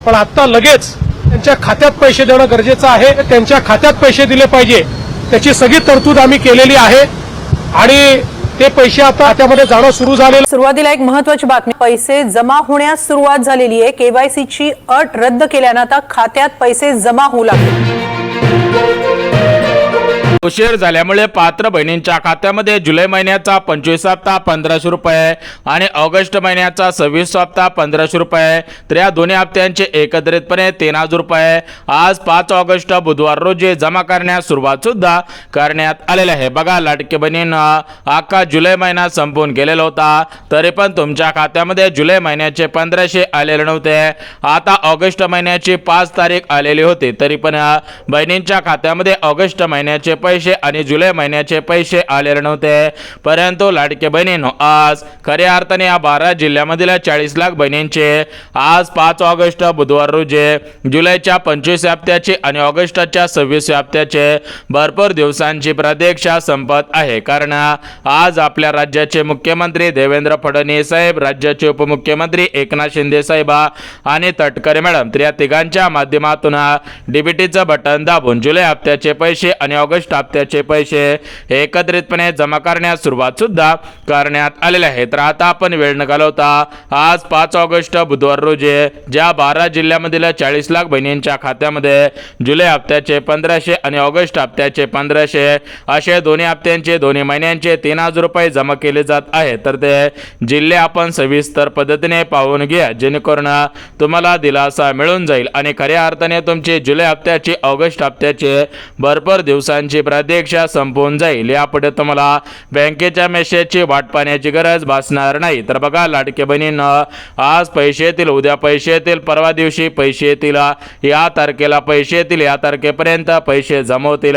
पण आता लगेच त्यांच्या खात्यात पैसे देणं गरजेचं आहे। त्यांच्या खात्यात पैसे दिले पाहिजे त्याची सगळी तरतूद आम्ही केलेली आहे आणि ते पैसे आता खात्यामध्ये जाणं सुरू झालेलं। सुरुवातीला एक महत्त्वाची बातमी, पैसे जमा होण्यास सुरुवात झालेली आहे। केवायसीची अट रद्द केल्याने आता खात्यात पैसे जमा होऊ लागले। उशीर झाल्यामुळे पात्र बहिणींच्या खात्यामध्ये जुलै महिन्याचा 25 हप्ता 1500 रुपये आणि ऑगस्ट महिन्याचा 26 हप्ता 1500 रुपये तर या दोन्ही हप्त्यांचे एकत्रितपणे 3000 रुपये आज 5 ऑगस्ट बुधवार रोजी जमा करण्यास सुरुवात सुद्धा करण्यात आलेली आहे। बघा, लाडकी बहिणींना अख्खा जुलै महिना संपून गेलेला होता तरी पण तुमच्या खात्यामध्ये जुलै महिन्याचे 1500 आलेले नव्हते। आता ऑगस्ट महिन्याची 5 तारीख आलेली होती तरी पण बहिणींच्या खात्यामध्ये ऑगस्ट महिन्याचे पैसे आणि जुलै महिन्याचे पैसे आलेले नव्हते। परंतु लाडके बहिणींनो, आज खऱ्या अर्थाने या 12 जिल्ह्यामधील 40 लाख बहिणींचे आज 5 ऑगस्ट बुधवार रोजी जुलैच्या 25 हप्त्याचे आणि ऑगस्टच्या 26 हप्त्याचे भरपूर दिवसांची प्रतीक्षा संपत आहे। कारण आज आपल्या राज्याचे मुख्यमंत्री देवेंद्र फडणवीस साहेब, राज्याचे उपमुख्यमंत्री एकनाथ शिंदे साहेब आणि तटकरे मॅडम तर या तिघांच्या माध्यमातून डीबीटीचं बटन दाबून जुलै हप्त्याचे पैसे आणि ऑगस्ट हप्त्याचे पैसे एकत्रितपणे जमा करण्यास सुरुवात सुद्धा करण्यात आलेले आहे। तर आता आपण वेळ न घालवता आज 5 ऑगस्ट बुधवार रोजी ज्या 12 जिल्ह्यामधील 40 लाख बहिणींच्या खात्यामध्ये जुलै हप्त्याचे 1500 आणि ऑगस्ट हप्त्याचे 1500 असे दोन्ही हप्त्यांचे दोन्ही महिन्यांचे 3000 रुपये जमा केले जात आहेत। तर ते जिल्हे आपण सविस्तर पद्धतीने पाहून घ्या जेणेकरून तुम्हाला दिलासा मिळून जाईल आणि खऱ्या अर्थाने तुमची जुलै हप्त्याची ऑगस्ट हप्त्याचे भरपूर दिवसांची प्रतीक्षा संपून जाईल। यापुढे तुम्हाला बँकेच्या मेसेजची वाट पाहण्याची गरज भासणार नाही। तर बघा, लाडके बहिणींना आज पैसे येतील, उद्या पैसे येतील, परवा दिवशी पैसे येतील, या तारखेला पैसे येतील, या तारखेपर्यंत पैसे जमवतील।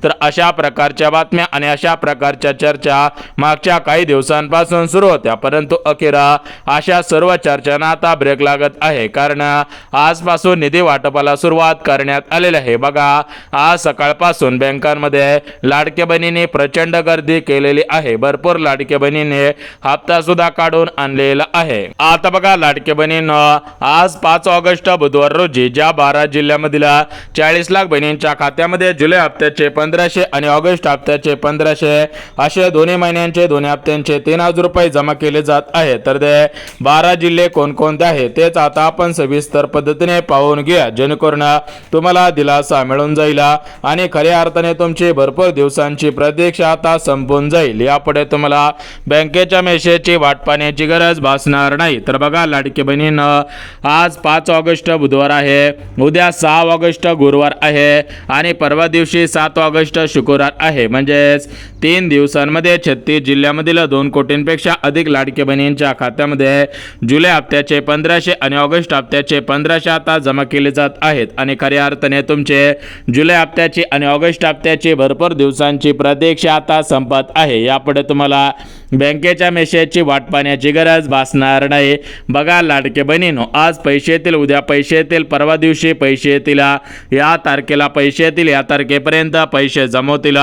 तर अशा प्रकारच्या बातम्या आणि अशा प्रकारच्या चर्चा मागच्या काही दिवसांपासून सुरू होत्या परंतु अखेर अशा सर्व चर्चांना आता ब्रेक लागत आहे कारण आजपासून निधी वाटपाला सुरुवात करण्यात आलेली आहे। बघा, आज सकाळपासून बँकांमध्ये लाडक्या बहिणींनी प्रचंड गर्दी केलेली आहे। भरपूर लाडक्या बहिणींनी हप्ता सुद्धा काढून आणलेला आहे। आता बघा, लाडक्या बहिणींना आज 5 ऑगस्ट बुधवार रोजी ज्या 12 जिल्ह्यामधील 40 लाख बहिणींच्या खात्यामध्ये जुलै हप्त्याचे 1500 आणि ऑगस्ट हप्त्याचे 1500 असे दोन्ही महिन्यांचे दोन्ही हप्त्यांचे 3000 रुपये जमा केले जात आहेत। तर ते 12 जिल्हे कोणकोणते आहेत तेच आता आपण सविस्तर पद्धतीने पाहून घ्या जेणेकरून तुम्हाला दिलासा मिळून जाईल आणि खऱ्या अर्थाने तुमची भरपूर दिवसांची प्रतीक्षा आता संपून जाईल। यापुढे तुम्हाला बँकेच्या मेसेजची वाट पाहण्याची गरज भासणार नाही। तर बघा, लाडकी बहिणींना आज 5 ऑगस्ट बुधवार आहे, उद्या 6 ऑगस्ट गुरुवार आहे आणि परवा दिवशी 7 ऑगस्ट शुक्रवार आहे। म्हणजेच 3 दिवसांमध्ये 36 जिल्ह्यामधील 2 कोटींपेक्षा अधिक लाडक्या बहिणींच्या खात्यामध्ये जुलै हप्त्याचे 1500 आणि ऑगस्ट हप्त्याचे 1500 आता जमा केले जात आहेत आणि खऱ्या अर्थाने तुमचे जुलै हप्त्याचे आणि ऑगस्ट हप्त्याची भरपूर दिवसांची प्रतीक्षा आता संपत आहे। यापुढे तुम्हाला बँकेच्या मेसेजची वाट पाहण्याची गरज भासणार नाही। बघा, लाडके बहिणींनो, आज पैसे येतील, उद्या पैसे येतील, परवा दिवशी पैसे येतील, या तारखेला पैसे येतील, या तारखेपर्यंत पैसे जमवतील।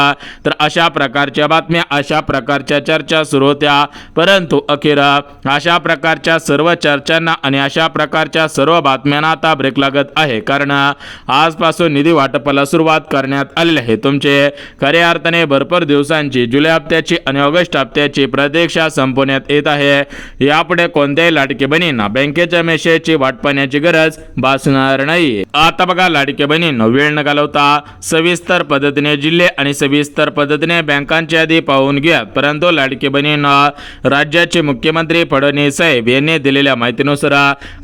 तर अशा प्रकारच्या बातम्या, अशा प्रकारच्या चर्चा सुरू होत्या परंतु अखेर अशा प्रकारच्या सर्व चर्चांना आणि अशा प्रकारच्या सर्व बातम्यांना आता ब्रेक लागत आहे कारण आजपासून निधी वाटपाला सुरुवात करण्यात आलेली आहे। तुमचे खऱ्या अर्थाने भरपूर दिवसांची जुलै हप्त्याची आणि ऑगस्ट हप्त्याची प्रतीक्षा संपवण्यात येत आहे। यापुढे कोणत्याही लाडकी बहिणींना बँकेच्या मेसेजची वाट पाहण्याची गरज भासणार नाही। आता बघा, लाडकी बहिणींना वेळ न घालवता सविस्तर पद्धतीने जिल्हे आणि सविस्तर पद्धतीने बँकांची यादी पाहून घ्या। परंतु लाडकी बहिणींना राज्याचे मुख्यमंत्री फडणवीस साहेब यांनी दिलेल्या माहितीनुसार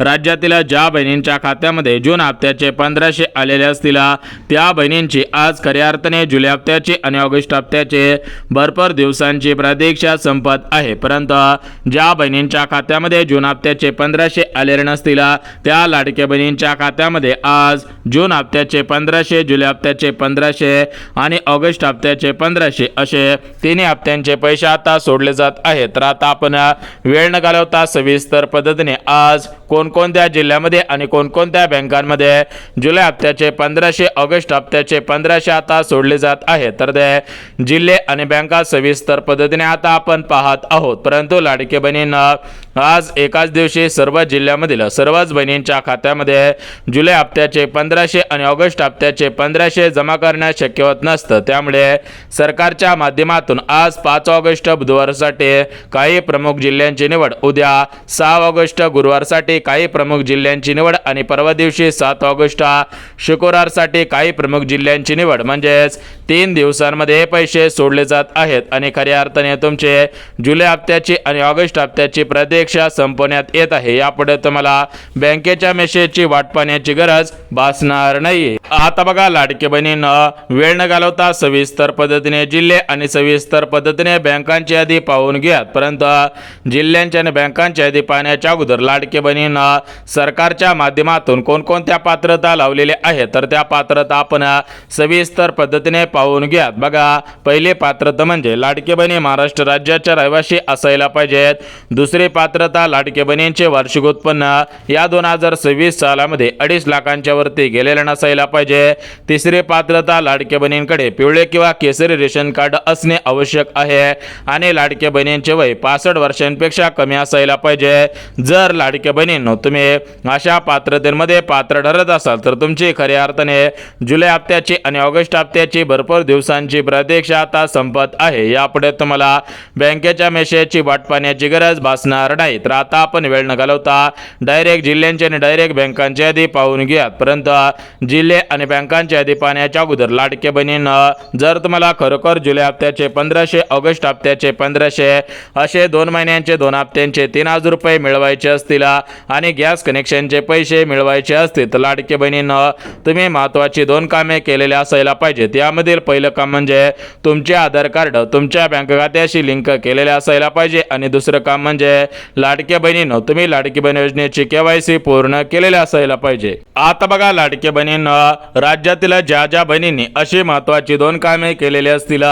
राज्यातील ज्या बहिणींच्या खात्यामध्ये जून हप्त्याचे 1500 आलेले असतील त्या बहिणींची आज खऱ्या अर्थाने जुलै हप्त्याचे आणि ऑगस्ट हप्त्याचे भरपूर दिवसांची प्रतीक्षा संपत आहे परंतु ज्या बहिणींच्या खात्यामध्ये जून हप्त्याचे 1500 आलेले नसतील त्या लाडक्या बहिणींच्या खात्यामध्ये आज जून हप्त्याचे 1500, जुलै हप्त्याचे 1500 आणि ऑगस्ट हप्त्याचे 1500 असे तिन्ही हप्त्यांचे पैसे आता सोडले जात आहेत। तर आता आपण वेळ न घालवता सविस्तर पद्धतीने आज कोणकोणत्या जिल्ह्यामध्ये आणि कोणकोणत्या बँकांमध्ये जुलै हप्त्याचे 1500, ऑगस्ट हप्त्याचे 1500 आता सोडले जात आहेत तर ते जिल्हे आणि बँका सविस्तर पद्धतीने आता आपण पाहत आहोत। परंतु लाडके बहिणींना आज एकाच दिवशी सर्व जिल्ह्यामधील सर्वच बहिणींच्या खात्यामध्ये जुलै हप्त्याचे 1500 आणि ऑगस्ट हप्त्याचे 1500 जमा करणे शक्य होत नसतं। त्यामुळे सरकारच्या माध्यमातून आज 5 ऑगस्ट बुधवारसाठी काही प्रमुख जिल्ह्यांची निवड, उद्या 6 ऑगस्ट गुरुवारसाठी काही प्रमुख जिल्ह्यांची निवड आणि परवा दिवशी 7 ऑगस्ट शुक्रवारसाठी काही प्रमुख जिल्ह्यांची निवड, म्हणजेच 3 दिवसांमध्ये पैसे सोडले जात आहेत आणि खऱ्या अर्थाने तुमचे जुलै हप्त्याची आणि ऑगस्ट हप्त्याची प्रतीक्षा संपवण्यात येत आहे। यापुढे तुम्हाला बँकेच्या मेसेजची वाट पाहण्याची गरज भासणार नाही। आता बघा लाडके बहिणींनो, वेळ न घालवता सविस्तर पद्धतीने जिल्हे आणि सविस्तर पद्धतीने बँकांची यादी पाहून घ्या। परंतु जिल्ह्यांची आणि बँकांची यादी पाहण्याच्या अगोदर लाडके बहिणींनो, सरकारच्या माध्यमातून कोणकोणत्या पात्रता लावलेल्या आहेत तर त्या पात्रता आपण सविस्तर पद्धतीने पाहून घ्या। बघा, पहिली पात्रता म्हणजे लाडके बहिणी महाराष्ट्र राज्याच्या रहिवासी असायला पाहिजेत। दुसरी पात्रता लाडके बहिणींचे वार्षिक उत्पन्न या 2026 सालामध्ये 2.5 लाखांच्या वरती गेलेले नसायला पाहिजे। तिसरी पात्रता लाडके बहिणींकडे पिवळे किंवा केसरी रेशन कार्ड असणे आवश्यक आहे आणि लाडके बहिणींचे वय 65 वर्षांपेक्षा कमी असायला पाहिजे। जर लाडके बहिणींनो तुम्ही अशा पात्रतेमध्ये पात्र ठरत असाल तर तुमची खऱ्या अर्थाने जुलै हप्त्याची आणि ऑगस्ट हप्त्याची भरपूर दिवसांची प्रतीक्षा आता संपत आहे। यापुढे तुम्हाला बँकेच्या मेसेजची वाट पाहण्याची गरज भासणार नाही। तर आता आपण वेळ न घालवता डायरेक्ट जिल्ह्यांची आणि डायरेक्ट बँकांची यादी पाहून घ्या। परंतु जिल्हे आणि बँकांची यादी पाहण्याच्या अगोदर लाडके बहिणींनो, जर तुम्हाला खरोखर जुलै हप्त्याचे 1500, ऑगस्ट हप्त्याचे 1500 असे 2 महिन्यांचे 2 हप्त्यांचे 3000 रुपये मिळवायचे असतील आणि गॅस कनेक्शनचे पैसे मिळवायचे असतील तर लाडके बहिणींनो, तुम्ही महत्त्वाची 2 कामे केलेली असायला पाहिजेत। यामधील पहिलं काम म्हणजे तुमचे आधार कार्ड तुमच्या बँक खात्याशी लिंक केलेले असायला पाहिजे आणि दुसरं काम म्हणजे लाडके बहिणींनो, तुम्ही लाडकी बहीण योजनेची KYC पूर्ण केलेले असायला पाहिजे। आता बघा लाडके बहिणींनो, राज्यातील ज्या बहिणींनी अशी महत्त्वाची 2 कामे केलेली असतील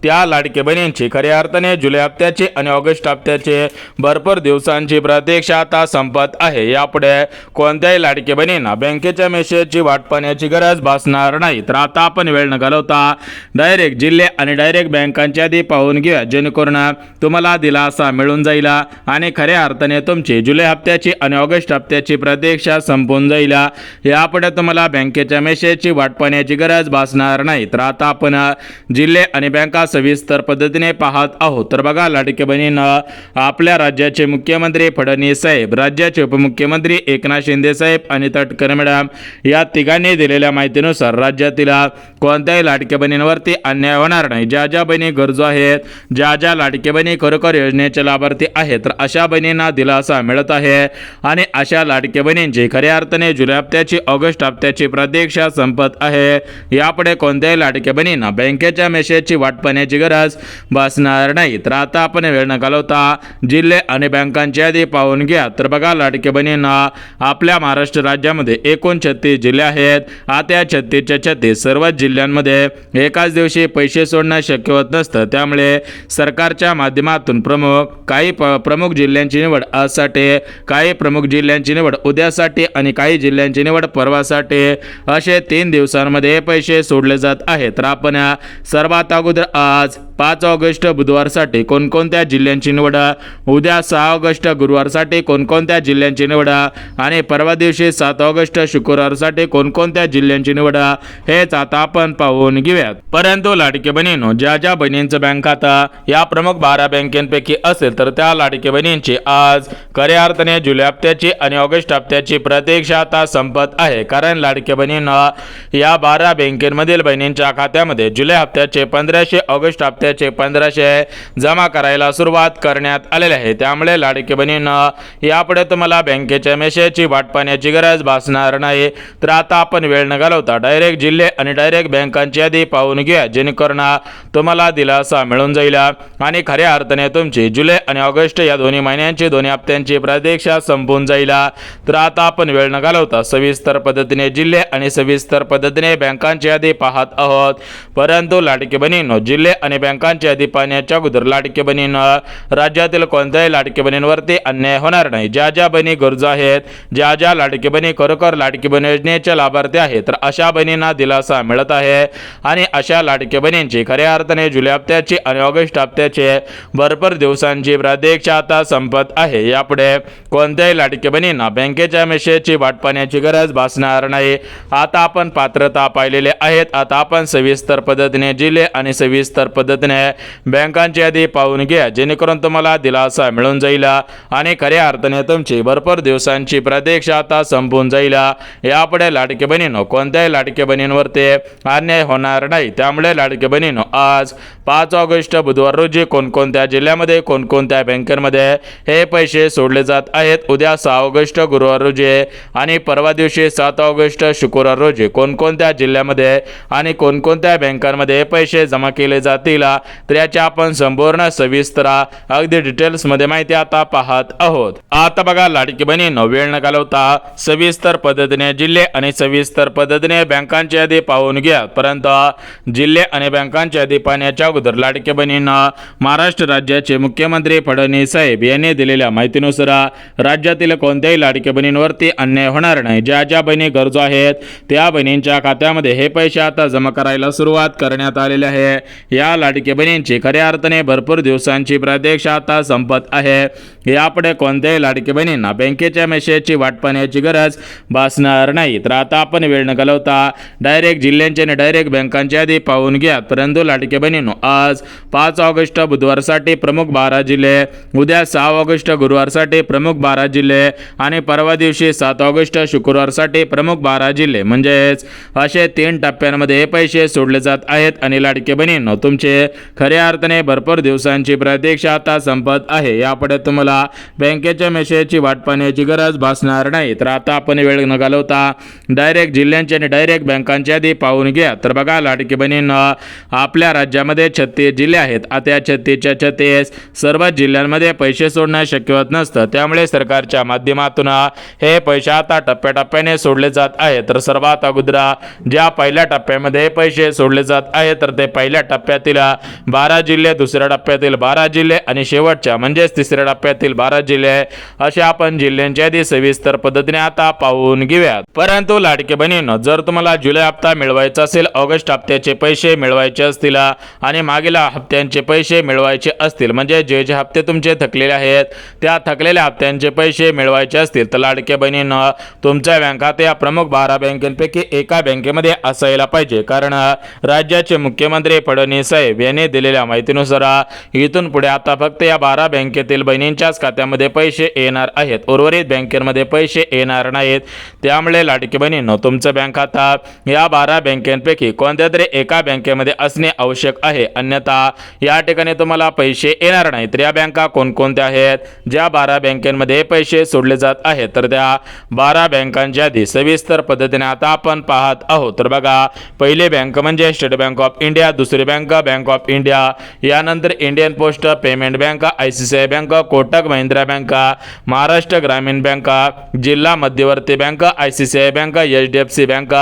त्या लाडके बहिणींची खऱ्या अर्थाने जुलै हप्त्याची आणि ऑगस्ट हप्त्याची भरपूर दिवसांची प्रतीक्षा आता संपत आहे। यापुढे कोणत्याही लाडके बहिणींना बँकेच्या मेसेजची वाट पाहण्याची गरज भासणार नाही। तर आता आपण वेळ न घालवता डायरेक्ट जिल्हे आणि डायरेक्ट बँकांची यादी पाहून घ्या, जेणेकरून तुम्हाला दिलासा मिळून जाईल आणि खऱ्या अर्थाने तुमची जुलै हप्त्याची आणि ऑगस्ट हप्त्याची प्रतीक्षा संपून जाईल। यापुढे तुम्हाला बँकेच्या मेसेजची वाट पाहण्याची गरज भासणार नाही। तर आता आपण जिल्हे आणि बँका सविस्तर पद्धतीने पाहत आहोत। तर बघा लाडके बहिणींनो, आपल्या राज्याचे मुख्यमंत्री फडणवीस साहेब, राज्याचे उपमुख्यमंत्री एकनाथ शिंदे साहेब आणि तटकरे मॅडम या तिघांनी दिलेल्या माहितीनुसार राज्यातील कोणत्याही लाडक्या बहिणींवरती अन्याय होणार नाही। ज्या बहिणी गरजू आहेत, ज्या लाडके बहिणी खरोखर योजनेचे लाभार्थी आहेत तर अशा बहिणींना दिलासा मिळत आहे आणि अशा लाडके बहिणींची खऱ्या अर्थाने जुलै हप्त्याची ऑगस्ट हप्त्याची प्रतीक्षा संपत आहे। यापुढे कोणत्याही लाडक्या बहिणींना बँकेच्या मेसेजची वाट पाहण्याची गरज भासणार नाही। तर आता आपण वेळ न घालवता जिल्हे आणि बँकांची यादी पाहून घ्या। तर बघा लाडके बहिणींना, आपल्या महाराष्ट्र राज्यामध्ये एकूण 36 जिल्हे आहेत। आता 36च्या 36 सर्वच जिल्ह्यांमध्ये एकाच दिवशी पैसे सोडणं शक्य होत नसतं। त्यामुळे सरकारच्या माध्यमातून काही प्रमुख जिल्ह्यांची निवड आजसाठी, काही प्रमुख जिल्ह्यांची निवड उद्यासाठी आणि काही जिल्ह्यांची निवड परवासाठी असे 3 दिवसांमध्ये पैसे सोडले जात आहेत। तर आपण सर्वात अगोदर आज 5 ऑगस्ट बुधवारसाठी कोणकोणत्या जिल्ह्यांची निवड, उद्या 6 ऑगस्ट गुरुवारसाठी कोणकोणत्या जिल्ह्यांची निवड आणि परवा दिवशी 7 ऑगस्ट शुक्रवारसाठी कोणकोणत्या जिल्ह्यांची निवड हेच आता आपण पाहून घेऊयात। परंतु लाडके बहिणींनो, ज्या बहिणींचं बँक खाता या प्रमुख 12 बँकेपैकी असेल तर त्या लाडके बहिणींची आज खऱ्या अर्थाने जुलै हप्त्याची आणि ऑगस्ट हप्त्याची प्रतीक्षा आता संपत आहे। कारण लाडके बहिणींनो, या 12 बँकेमधील बहिणींच्या खात्यामध्ये जुलै हप्त्याचे 1500, ऑगस्ट हप्त्याचे 1500 जमा करायला सुरुवात करण्यात आलेली आहे। त्यामुळे लाडके बहिणींनो, यापुढे तुम्हाला बँकेच्या मेसेजची वाट पाहण्याची गरज भासणार नाही। तर आता आपण वेळ न घालवता डायरेक्ट जिल्हे आणि डायरेक्ट बँकांची यादी पाहून घ्या, जेणेकरून तुम्हाला दिलासा मिळून जाईल आणि खऱ्या अर्थाने तुमची जुलै आणि ऑगस्ट या 2 महिन्यांची 2 हप्त्यांची प्रतीक्षा संपून जाईल। तर आता आपण वेळ न घालवता सविस्तर पद्धतीने जिल्हे आणि सविस्तर पद्धतीने बँकांची यादी पाहत आहोत। परंतु लाडके बहिणींनो, जिल्हे आणि बँक बँकांची यादी पाहण्याच्या अगोदर लाडके बहिणींनो, राज्यातील कोणत्याही लाडके बहिणींवरती अन्याय होणार नाही. ज्या ज्या बहिणी गरजू आहेत, ज्या ज्या लाडकी बहिणी खरोखर लाडकी बहीण योजनेच्या लाभार्थी आहेत, तर अशा बहिणींना दिलासा मिळत आहे. आणि अशा लाडकी बहिणींची खऱ्या अर्थाने जुलै हप्त्याची आणि ऑगस्ट हप्त्याचे भरपूर दिवसांची प्रतीक्षा आता संपत आहे. यापुढे कोणत्याही लाडकी बहिणींना बँकेच्या मेसेजची वाट पाहण्याची गरज भासणार नाही. आता आपण पात्रता पाहिलेले आहेत. आता आपण सविस्तर पद्धतीने जिल्हे आणि सविस्तर पद्धतीने बँकांची यादी पाहून घ्या, जेणेकरून तुम्हाला दिलासा मिळून जाईल आणि खऱ्या अर्थाने तुमची भरपूर दिवसांची प्रतीक्षा आता संपून जाईल. यापुढे लाडकी बहिणींनो, कोणत्याही लाडकी बहिणींवरती अन्याय होणार नाही. त्यामुळे लाडकी बहिणींनो, आज 5 ऑगस्ट बुधवार रोजी कोणकोणत्या जिल्ह्यामध्ये कोणकोणत्या बँकेमध्ये हे पैसे सोडले जात आहेत, उद्या 6 ऑगस्ट गुरुवार रोजी आणि परवा दिवशी 7 ऑगस्ट शुक्रवार रोजी कोणकोणत्या जिल्ह्यामध्ये आणि कोणकोणत्या बँकांमध्ये पैसे जमा केले जातील, तर याची आपण संपूर्ण सविस्तर अगदी डिटेल्समध्ये माहिती आता पाहत आहोत. आता बघा लाडकी बहिणींनो, वेळ न घालवता सविस्तर पद्धतीने जिल्हे आणि सविस्तर पद्धतीने बँकांची यादी पाहून घ्या. परंतु जिल्हे आणि बँकांची यादी पाहण्याच्या अगोदर लाडकी बहिणींना, महाराष्ट्र राज्याचे मुख्यमंत्री फडणवीस साहेब यांनी दिलेल्या माहितीनुसार राज्यातील कोणत्याही लाडकी बहिणींवरती अन्याय होणार नाही. ज्या ज्या बहिणी गरजू आहेत त्या बहिणींच्या खात्यामध्ये हे पैसे आता जमा करायला सुरुवात करण्यात आलेली आहे. या लाडकी बहिणींची खऱ्या अर्थाने भरपूर दिवसांची प्रतीक्षा आता संपत आहे. यापुढे कोणत्याही लाडकी बहिणींना बँकेच्या मेसेजची वाट पाहण्याची गरज भासणार नाही. तर आता आपण वेळ न घालवता डायरेक्ट जिल्ह्यांची आणि डायरेक्ट बँकांची यादी पाहून घ्या. परंतु लाडकी बहिणींनो, आज 5 ऑगस्ट बुधवारसाठी प्रमुख 12 जिल्हे, उद्या 6 ऑगस्ट गुरुवारसाठी प्रमुख 12 जिल्हे आणि परवा दिवशी 7 ऑगस्ट शुक्रवारसाठी प्रमुख 12 जिल्हे, म्हणजेच असे 3 टप्प्यांमध्ये हे पैसे सोडले जात आहेत. आणि लाडकी बहिणींनो, तुमचे खऱ्या अर्थाने भरपूर दिवसांची प्रतीक्षा आता संपत आहे. यापुढे तुम्हाला बँकेच्या मेसेजची वाट पाहण्याची गरज भासणार नाही. तर आता आपण वेळ न घालवता डायरेक्ट जिल्ह्यांची आणि डायरेक्ट बँकांची यादी पाहून घ्या. तर बघा लाडकी बहिणींनो, आपल्या राज्यामध्ये 36 जिल्हे आहेत. आता 36च्या 36 सर्व जिल्ह्यांमध्ये पैसे सोडणं शक्य होत नसतं. त्यामुळे सरकारच्या माध्यमातून हे पैसे आता टप्प्याटप्प्याने सोडले जात आहेत. तर सर्वात अगोदर ज्या पहिल्या टप्प्यामध्ये पैसे सोडले जात आहेत, तर ते पहिल्या टप्प्यातील 12 जिल्हे, दुसऱ्या टप्प्यातील 12 जिल्हे आणि शेवटच्या म्हणजेच तिसऱ्या टप्प्यातील 12 जिल्हे, असे आपण जिल्ह्यांची यादी सविस्तर पद्धतीने आता पाहून घेऊयात. परंतु लाडके बहिणींनो, जर तुम्हाला जुलै हप्ता मिळवायचा असेल, ऑगस्ट हप्त्याचे पैसे मिळवायचे असतील आणि मागील हप्त्यांचे पैसे मिळवायचे असतील, म्हणजे जे जे हप्ते तुमचे थकलेले आहेत त्या थकलेल्या हप्त्यांचे पैसे मिळवायचे असतील, तर लाडके बहिणींनो, तुमच्या बँक खाते या प्रमुख 12 बँकेपैकी एका बँकेमध्ये असायला पाहिजे. कारण राज्याचे मुख्यमंत्री फडणवीस साहेब यांनी दिलेल्या माहितीनुसार इथून पुढे आता फक्त या 12 बँकेतील बहिणींच्याच खात्यामध्ये पैसे येणार आहेत, उर्वरित बँकेमध्ये पैसे येणार नाहीत. त्यामुळे लाडकी बहिणींनो, तुमचं बँक खाता या 12 बँकेपैकी कोणत्या तरी एका बँकेमध्ये असणे आवश्यक आहे, अन्यथा या ठिकाणी तुम्हाला पैसे येणार नाही. तर या बँका कोणकोणत्या आहेत, ज्या 12 बँकेमध्ये पैसे सोडले जात आहेत, तर त्या 12 बँकांची यादी सविस्तर पद्धतीने आता आपण पाहत आहोत. तर बघा, पहिली बँक म्हणजे स्टेट बँक ऑफ इंडिया, दुसरी बँक बँक ऑफ इंडिया, यानंतर Indian post payment bank, ICICI bank, Kotak Mahindra bank, Maharashtra ग्रामीण बँक, जिल्हा मध्यवर्ती bank, ICICI bank, HDFC bank,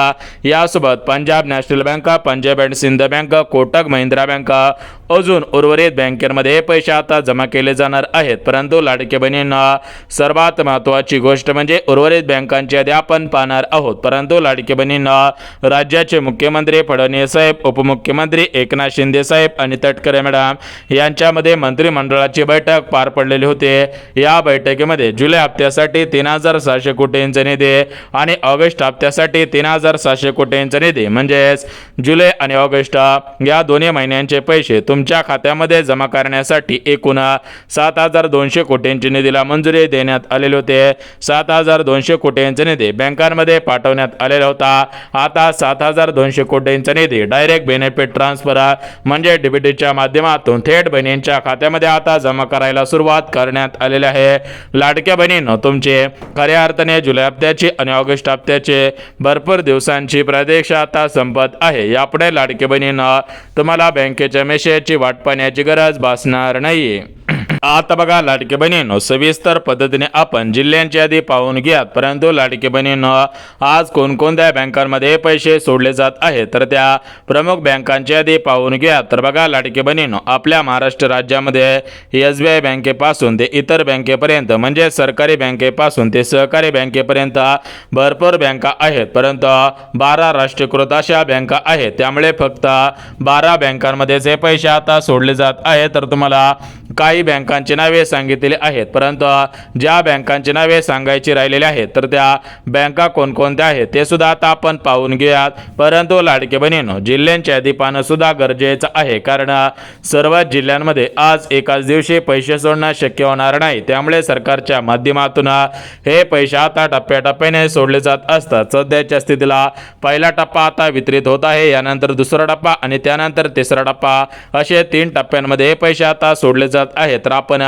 यासोबत Punjab national bank, Punjab and Sindh bank, Kotak Mahindra bank, अजून उर्वरित बँकेमध्ये पैसे आता जमा केले जाणार आहेत. परंतु लाडके बहिणींना, सर्वात महत्त्वाची गोष्ट म्हणजे उर्वरित बँकांची यादी आपण पाहणार आहोत. परंतु लाडके बहिणींना, राज्याचे मुख्यमंत्री फडणवीस साहेब, उपमुख्यमंत्री एकनाथ शिंदे साहेब आणि तटकरे मॅडम यांच्यामध्ये मंत्रिमंडळाची बैठक पार पडलेली होती. या बैठकीमध्ये जुलै हप्त्यासाठी 3,700 कोटींचा निधी आणि ऑगस्ट हप्त्यासाठी 3,700 कोटींचा निधी, म्हणजेच जुलै आणि ऑगस्ट या दोन्ही महिन्यांचे पैसे तुमच्या खात्यामध्ये जमा करण्यासाठी एकूण 7,200 कोटींची निधीला मंजुरी देण्यात आलेली होते. 7,200 कोटींचा निधी बँकांमध्ये पाठवण्यात आलेला होता. आता 7,200 कोटींचा निधी डायरेक्ट बेनिफिट ट्रान्सफर म्हणजे डीबीटीच्या माध्यमातून थेट बहिणींच्या खात्यामध्ये आता जमा करायला सुरुवात करण्यात आलेली आहे. लाडक्या बहिणींनो, तुमचे खऱ्या अर्थाने जुलै हप्त्याची आणि ऑगस्ट हप्त्याचे भरपूर दिवसांची प्रतीक्षा आता संपत आहे. यापुढे लाडके बहिणींनो, तुम्हाला बँकेच्या मेसेजची वाट पाहण्याची गरज भासणार नाही. आता बघा लाडके बहिणींनो, सविस्तर पद्धतीने आपण जिल्ह्यांची यादी पाहून घ्यात. परंतु लाडके बहिणींनो, आज कोणकोणत्या बँकांमध्ये पैसे सोडले जात आहेत तर त्या प्रमुख बँकांची यादी पाहून घ्यात. तर बघा लाडके बहिणींनो, आपल्या महाराष्ट्र राज्यामध्ये SBI बँकेपासून ते इतर बँकेपर्यंत म्हणजे सरकारी बँकेपासून ते सहकारी बँकेपर्यंत भरपूर बँका आहेत. परंतु 12 राष्ट्रीयकृत अशा बँका आहेत. त्यामुळे फक्त 12 बँकांमध्येच हे पैसे आता सोडले जात आहेत. तर तुम्हाला काही बँकांची नावे सांगितलेली आहेत, परंतु ज्या बँकांची नावे सांगायची राहिलेली आहेत तर त्या बँका कोणकोणत्या आहेत ते सुद्धा आता आपण पाहून घेऊयात. परंतु लाडके बहिणींनो, जिल्ह्यांची यादी पाहणं सुद्धा गरजेचं आहे, कारण सर्व जिल्ह्यांमध्ये आज एकाच दिवशी पैसे सोडणं शक्य होणार नाही. त्यामुळे सरकारच्या माध्यमातून हे पैसे आता टप्प्याटप्प्याने सोडले जात असतात. सध्याच्या स्थितीला पहिला टप्पा आता वितरित होत आहे, यानंतर दुसरा टप्पा आणि त्यानंतर तिसरा टप्पा असे 3 टप्प्यांमध्ये हे पैसे आता सोडले जात आहेत. तर आपण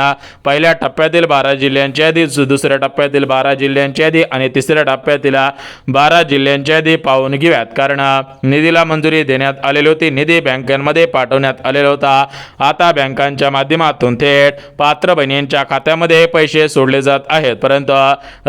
पहिल्या टप्प्यातील 12 जिल्ह्यांची यादी, दुसऱ्या टप्प्यातील 12 जिल्ह्यांची यादी आणि तिसऱ्या टप्प्यातील 12 जिल्ह्यांची यादी पाहून घेऊयात. कारण निधीला मंजुरी देण्यात आलेली होती, निधी बँकांमध्ये पाठवण्यात आलेला होता. आता बँकांच्या माध्यमातून थेट पात्र बहिणींच्या खात्यामध्ये पैसे सोडले जात आहेत. परंतु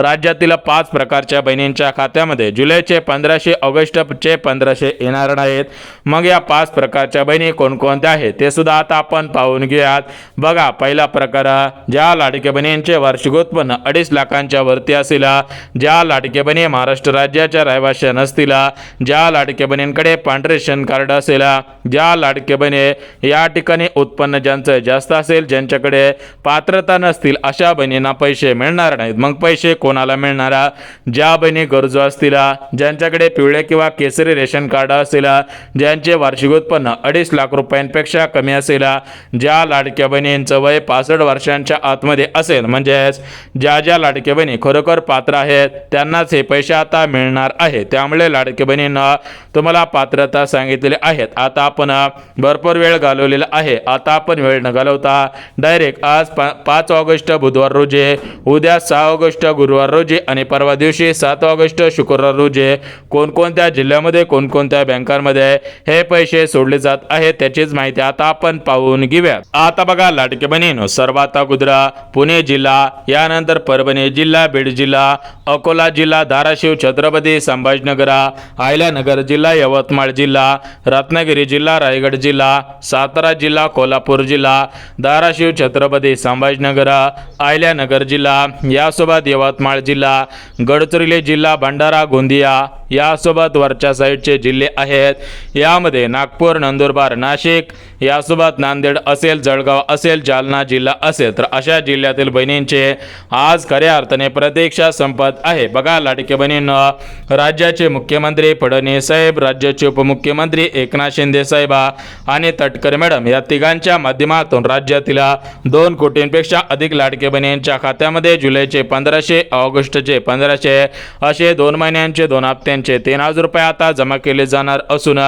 राज्यातील 5 प्रकारच्या बहिणींच्या खात्यामध्ये जुलैचे 1500, ऑगस्टचे 1500 येणार नाहीत. मग या 5 प्रकारच्या बहिणी कोणकोणत्या आहेत ते सुद्धा आता आपण पाहून घेऊयात. बघा, पहिला प्रकार, ज्या लाडके बहिणींचे वार्षिक उत्पन्न 2.5 लाखांच्या वरती असेल, ज्या लाडके बहिणी महाराष्ट्र राज्याच्या रहिवासी नसतील, ज्या लाडके बहिणींकडे पांढरे रेशन कार्ड असेल, ज्या लाडके बहिणी या ठिकाणी उत्पन्न ज्यांचं जास्त असेल, ज्यांच्याकडे पात्रता नसतील अशा बहिणींना पैसे मिळणार नाहीत. मग पैसे कोणाला मिळणार? ज्या बहिणी गरजू असतील, ज्यांच्याकडे पिवळे किंवा केसरी रेशन कार्ड असेल, ज्यांचे वार्षिक उत्पन्न 2.5 लाख रुपयांपेक्षा कमी असेल, ज्या लाडक्या बहिणींचं वय 65 वर्षांच्या आतमध्ये असेल, म्हणजेच ज्या लाडक्या बहिणी खरोखर पात्र आहेत त्यांनाच हे पैसे आता मिळणार आहे. त्यामुळे लाडके बहिणींना तुम्हाला पात्रता सांगितलेली आहेत. आता आपण भरपूर वेळ घालवलेला आहे. आता आपण वेळ न घालवता डायरेक्ट आज 5 ऑगस्ट बुधवार रोजी, उद्या 6 ऑगस्ट गुरुवार रोजी आणि परवा दिवशी 7 ऑगस्ट शुक्रवार रोजी कोणकोणत्या जिल्ह्यामध्ये, कोणकोणत्या बँकांमध्ये हे पैसे सोडले जात आहेत त्याचीच माहिती आता आपण पाहून घेऊयात. आता बघा लाडके बहिणींनो, सर्वात अगोदर पुणे जिल्हा, यानंतर परभणी जिल्हा, बीड जिल्हा, अकोला जिल्हा, धाराशिव, छत्रपती संभाजीनगर, अहिल्यानगर जिल्हा, यवतमाळ जिल्हा, रत्नागिरी जिल्हा, रायगड जिल्हा, सातारा जिल्हा, कोल्हापूर जिल्हा, धाराशिव, छत्रपती संभाजीनगर, अहिल्यानगर जिल्हा, यासोबत यवतमाळ जिल्हा, गडचिरोली जिल्हा, भंडारा, गोंदिया यासोबत वरच्या साईडचे जिल्हे आहेत. यामध्ये नागपूर, नंदुरबार, नाशिक यासोबत नांदेड असेल, जळगाव असेल, जालना जिल्हा असेल. तर अशा जिल्ह्यातील बहिणींचे आज खऱ्या अर्थाने प्रतीक्षा संपत आहे. बघा लाडके बहिणींनो, राज्याचे मुख्यमंत्री फडणवीस साहेब, राज्याचे उपमुख्यमंत्री एकनाथ शिंदे साहेब आणि तटकरे मॅडम या तिघांच्या माध्यमातून राज्यातील 2 कोटींपेक्षा अधिक लाडके बहिणींच्या खात्यामध्ये जुलैचे 1500, ऑगस्टचे 1500 असे 2 महिन्यांचे 2 हप्त्यांचे 3000 रुपये आता जमा केले जाणार असून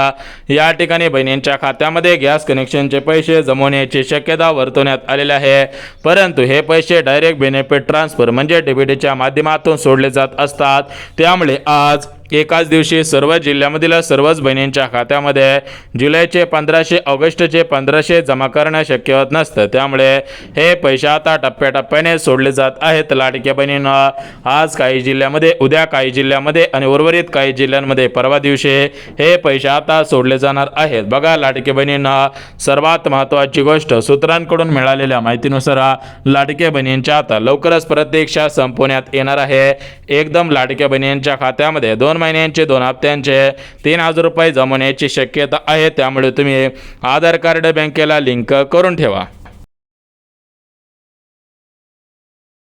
या ठिकाणी बहिणींच्या खात्यामध्ये गॅस कनेक्शनचे पैसे जमवण्याची शक्यता वर्तवण्यात आलेली आहे. परंतु हे पैसे डायरेक्ट बेनिफिट ट्रान्सफर म्हणजे डीबीटीच्या माध्यमातून सोडले जात असतात. त्यामुळे आज एकाच दिवशी सर्व जिल्ह्यामधील सर्वच बहिणींच्या खात्यामध्ये जुलैचे 1500, ऑगस्टचे 1500 जमा करणं शक्य होत नसतं. त्यामुळे हे पैसे आता टप्प्याटप्प्याने सोडले जात आहेत. लाडक्या बहिणींना आज काही जिल्ह्यामध्ये, उद्या काही जिल्ह्यामध्ये आणि उर्वरित काही जिल्ह्यांमध्ये परवा दिवशी हे पैसे आता सोडले जाणार आहेत. बघा लाडक्या बहिणींना, सर्वात महत्त्वाची गोष्ट, सूत्रांकडून मिळालेल्या माहितीनुसार लाडक्या बहिणींच्या आता लवकरच प्रतीक्षा संपवण्यात येणार आहे. एकदम लाडक्या बहिणींच्या खात्यामध्ये 2 महिन्यांचे 2 हप्त्यांचे 3000 रुपये जमवण्याची शक्यता आहे. त्यामुळे तुम्ही आधार कार्ड बँकेला लिंक करून ठेवा.